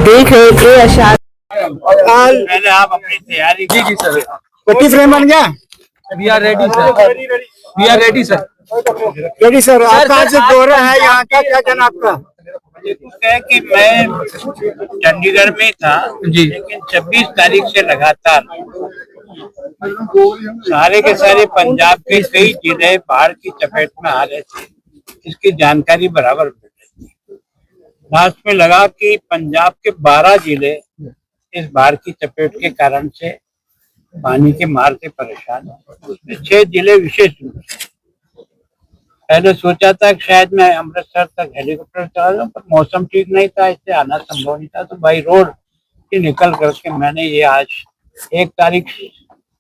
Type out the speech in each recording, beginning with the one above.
देख रहे थे अशांत। पहले आप अपनी तैयारी जी जी सर, पट्टी फ्रेम बन गया। We are ready sir, we are ready sir. Ready sir. आपका आज दौरा है यहाँ का, क्या कहना आपका? है कि मैं चंडीगढ़ में था जी। लेकिन 26 तारीख से लगातार सारे के सारे पंजाब के कई जिले बाढ़ की चपेट में आ रहे थे। इसकी जानकारी बराबर मिल रही थी। लास्ट में लगा कि पंजाब के 12 जिले इस बाढ़ की चपेट के कारण से पानी के मार से परेशान है। उसमें 6 जिले विशेष रूप से। पहले सोचा था कि शायद मैं अमृतसर तक हेलीकॉप्टर चला जाऊं, पर मौसम ठीक नहीं था, इससे आना संभव नहीं था। तो बाई रोड ही निकल करके मैंने ये आज 1 तारीख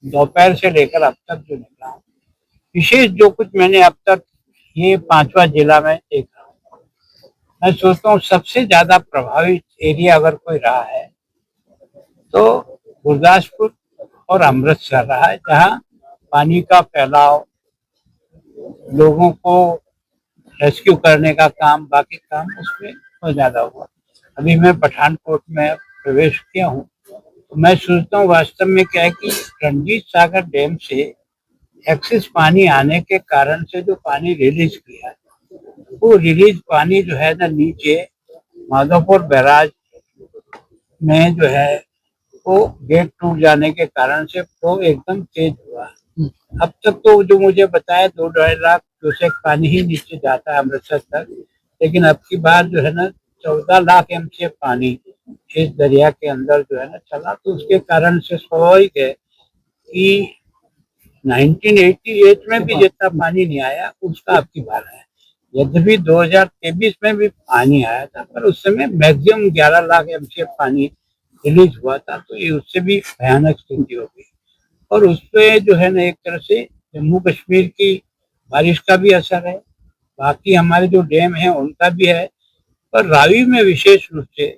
दोपहर से लेकर अब तक जो निकला हूँ, विशेष जो कुछ मैंने अब तक ये 5वां जिला में देखा हूँ। मैं सोचता हूँ सबसे ज्यादा प्रभावित एरिया अगर कोई रहा है तो गुरदासपुर और अमृतसर रहा है, जहाँ पानी का फैलाव, लोगों को रेस्क्यू करने का काम, बाकी काम उसमें बहुत ज्यादा हुआ। अभी मैं पठानकोट में प्रवेश किया हूँ तो मैं सोचता हूँ वास्तव में क्या है कि रणजीत सागर डैम से एक्सेस पानी आने के कारण से जो पानी रिलीज किया, वो रिलीज पानी जो है ना नीचे माधोपुर बैराज में जो है वो गेट टूट जाने के कारण से वो एकदम तेज हुआ। अब तक तो जो मुझे बताया 2-2.5 लाख क्यूसेक पानी ही नीचे जाता है अमृतसर तक, लेकिन अब की बार जो है ना 14 लाख एमसीएफ पानी इस दरिया के अंदर जो है ना चला। तो उसके कारण से स्वाभाविक है कि 1988 में भी जितना पानी नहीं आया उसका अब की बार है। यद्यपि 2023 में भी पानी आया था, पर उस समय मैक्सिमम 11 लाख एमसीएफ पानी रिलीज हुआ था, तो ये उससे भी भयानक स्थिति हो गई। और उसपे जो है ना एक तरह से जम्मू कश्मीर की बारिश का भी असर है, बाकी हमारे जो डैम है उनका भी है, पर रावी में विशेष रूप से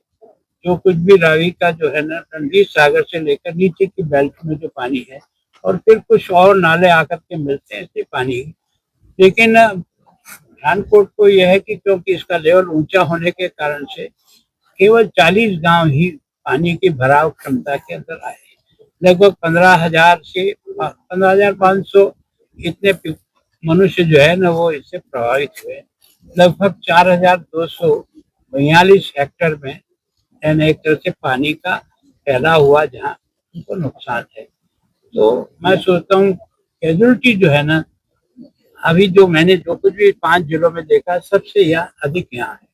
जो कुछ भी रावी का जो है ना रणजीत सागर से लेकर नीचे की बेल्ट में जो पानी है, और फिर कुछ और नाले आकर के मिलते हैं इससे पानी। लेकिन पठानकोट को यह है कि क्योंकि इसका लेवल ऊंचा होने के कारण से केवल 40 गांव ही पानी की भराव क्षमता के अंदर आए। लगभग 15,000 से 15,500 इतने मनुष्य जो है ना वो इससे प्रभावित हुए। लगभग 4,242 हेक्टेयर में एक तरह से पानी का फैला हुआ जहाँ उनको नुकसान है। तो मैं सोचता हूँ कैजुअलिटी जो है ना अभी जो मैंने जो कुछ भी 5 जिलों में देखा सबसे यहाँ अधिक यहाँ है।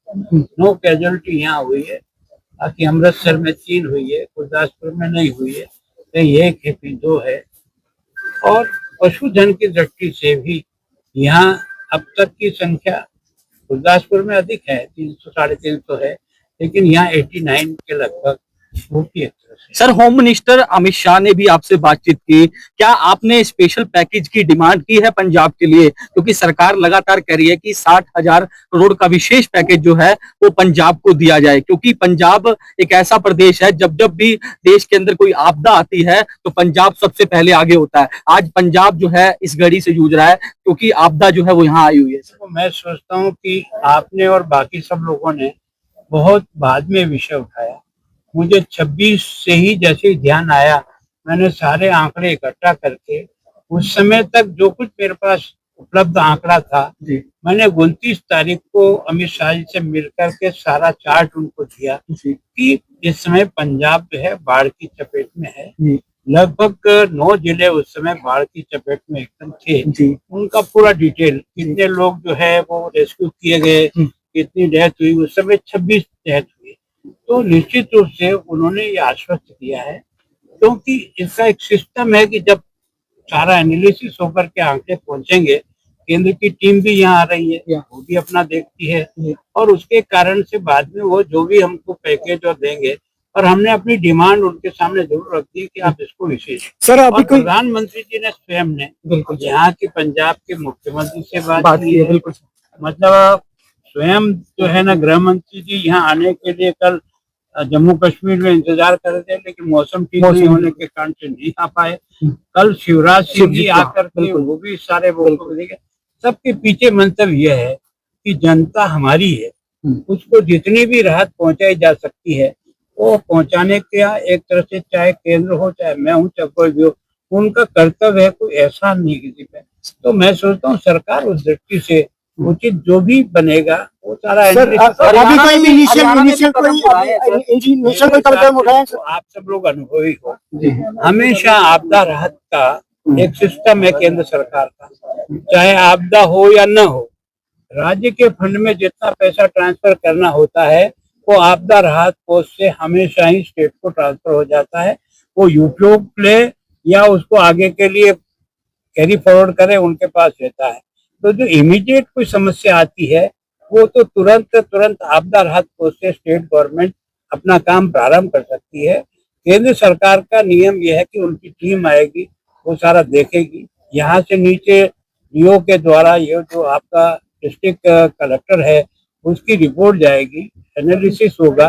9 कैजुअलिटी यहाँ हुई है, बाकी अमृतसर में 3 हुई है, गुरदासपुर में नहीं हुई है, कहीं 1 है, कहीं 2 है। और पशुधन की दृष्टि से भी यहाँ अब तक की संख्या गुरदासपुर में अधिक है, 300-350 है, लेकिन यहाँ 89 के लगभग होती है। Sir, home minister Amit Shah ने भी आपसे बातचीत की, क्या आपने स्पेशल पैकेज की डिमांड की है पंजाब के लिए? क्योंकि सरकार लगातार कह रही है कि 60,000 करोड़ का विशेष पैकेज जो है वो पंजाब को दिया जाए, क्योंकि पंजाब एक ऐसा प्रदेश है जब जब भी देश के अंदर कोई आपदा आती है तो पंजाब सबसे पहले आगे होता है। आज पंजाब जो है इस घड़ी से जूझ रहा है क्योंकि आपदा जो है वो यहाँ आई हुई है। तो मैं सोचता हूँ कि आपने और बाकी सब लोगों ने बहुत बाद में विषय उठाया। मुझे 26 से ही जैसे ही ध्यान आया, मैंने सारे आंकड़े इकट्ठा करके उस समय तक जो कुछ मेरे पास उपलब्ध आंकड़ा था मैंने 29 तारीख को अमित शाह जी से मिलकर के सारा चार्ट उनको दिया कि इस समय पंजाब जो है बाढ़ की चपेट में है। लगभग 9 जिले उस समय बाढ़ की चपेट में एकदम थे। उनका पूरा डिटेल, कितने लोग जो है वो रेस्क्यू किए गए, कितनी डेथ हुई, उस समय 26 डेथ हुई। तो निश्चित रूप से उन्होंने ये आश्वस्त किया है, क्योंकि इसका एक सिस्टम है कि जब सारा एनालिसिस होकर के आंकड़े पहुंचेंगे, केंद्र की टीम भी यहाँ आ रही है, वो भी अपना देखती है, और उसके कारण से बाद में वो जो भी हमको पैकेज और देंगे, और हमने अपनी डिमांड उनके सामने जरूर रख दी कि आप इसको विशेष। सर, अभी प्रधानमंत्री जी ने स्वयं ने यहाँ के पंजाब के मुख्यमंत्री से बात की है। मतलब स्वयं जो है ना गृह मंत्री जी यहाँ आने के लिए कल जम्मू कश्मीर में इंतजार कर रहे थे, लेकिन मौसम ठीक नहीं होने के कारण से नहीं आ पाए। कल शिवराज सिंह जी आकर के वो भी सारे लोगों को देखे। सबके पीछे मंतव्य यह है कि जनता हमारी है, उसको जितनी भी राहत पहुंचाई जा सकती है वो पहुंचाने का एक तरह से चाहे केंद्र हो चाहे मैं हूँ चाहे कोई भी हो, उनका कर्तव्य है, कोई एहसान नहीं किसी पे। तो मैं सोचता हूँ सरकार उस दृष्टि से उचित जो भी बनेगा वो सारा सर अभी कोई इनिशियल कोई कदम उठाए तो आप सब लोग अनुभवी हो। हमेशा आपदा राहत का एक सिस्टम है केंद्र सरकार का, चाहे आपदा हो या न हो, राज्य के फंड में जितना पैसा ट्रांसफर करना होता है वो आपदा राहत कोष से हमेशा ही स्टेट को ट्रांसफर हो जाता है। वो उपयोग ले या उसको आगे के लिए कैरी फॉरवर्ड करे, उनके पास रहता है। तो जो इमीडिएट कोई समस्या आती है वो तो तुरंत आपदा राहत कोष से स्टेट गवर्नमेंट अपना काम प्रारंभ कर सकती है। केंद्र सरकार का नियम यह है कि उनकी टीम आएगी, वो सारा देखेगी, यहाँ से नीचे डीओ के द्वारा ये जो आपका डिस्ट्रिक्ट कलेक्टर है उसकी रिपोर्ट जाएगी, एनालिसिस होगा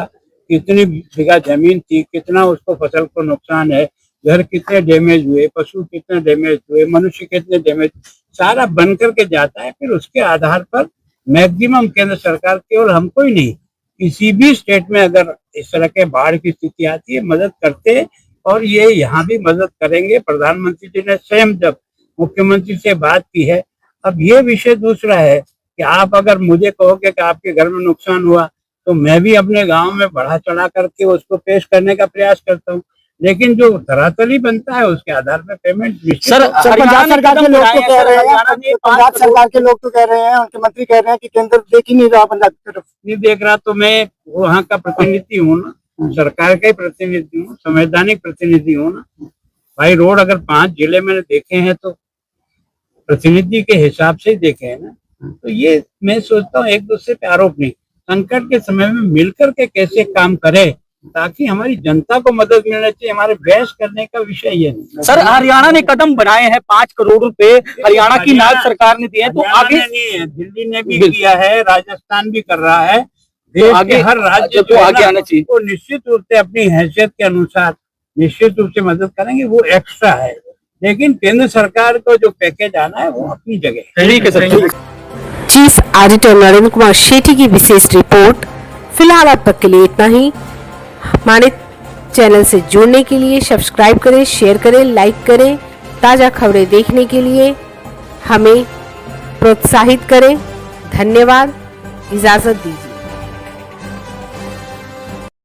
कितनी बीघा जमीन थी, कितना उसको फसल को नुकसान है, घर कितने डैमेज हुए, पशु कितने डैमेज हुए, मनुष्य कितने डैमेज, सारा बन करके जाता है। फिर उसके आधार पर मैक्सिमम केंद्र सरकार केवल हमको ही नहीं, किसी भी स्टेट में अगर इस तरह के बाढ़ की स्थिति आती है मदद करते, और ये यहाँ भी मदद करेंगे। प्रधानमंत्री जी ने स्वयं जब मुख्यमंत्री से बात की है। अब ये विषय दूसरा है कि आप अगर मुझे कहोगे कि आपके घर में नुकसान हुआ तो मैं भी अपने गांव में बढ़ा चढ़ा करके उसको पेश करने का प्रयास करता हूँ, लेकिन जो धरातली बनता है उसके आधार पर पेमेंट सर पंजाब सरकार के लोग तो कह रहे हैं, पंजाब सरकार के लोग तो कह रहे हैं, उनके मंत्री कह रहे हैं कि केंद्र देख ही नहीं रहा, पंजाब की तरफ नहीं देख रहा। तो मैं वहाँ का प्रतिनिधि हूँ ना, सरकार का ही प्रतिनिधि हूँ, संवैधानिक प्रतिनिधि हूँ ना भाई। रोड अगर 5 जिले मैंने देखे हैं तो प्रतिनिधि के हिसाब से ही देखे हैं ना। तो ये मैं सोचता हूँ एक दूसरे पे आरोप नहीं, संकट के समय में मिलकर के कैसे काम करें ताकि हमारी जनता को मदद मिलना चाहिए। हमारे बहस करने का विषय ये नहीं। सर हरियाणा ने कदम बढ़ाए हैं, 5 करोड़ रुपए हरियाणा की नायब सरकार ने दिए हैं, तो आगे नहीं है, दिल्ली ने भी किया है, राजस्थान भी कर रहा है, देश आगे के हर राज्य तो आगे आना चाहिए। वो निश्चित रूप से अपनी हैसियत के अनुसार निश्चित रूप से मदद करेंगे, वो एक्स्ट्रा है। लेकिन केंद्र सरकार को जो पैकेज आना है वो अपनी जगह। ठीक है sir. Chief auditor Narendra Kumar Shetty की विशेष रिपोर्ट। फिलहाल अब तक के लिए इतना ही। हमारे चैनल से जुड़ने के लिए सब्सक्राइब करें, शेयर करें, लाइक करें। ताज़ा खबरें देखने के लिए हमें प्रोत्साहित करें। धन्यवाद। इजाज़त दीजिए।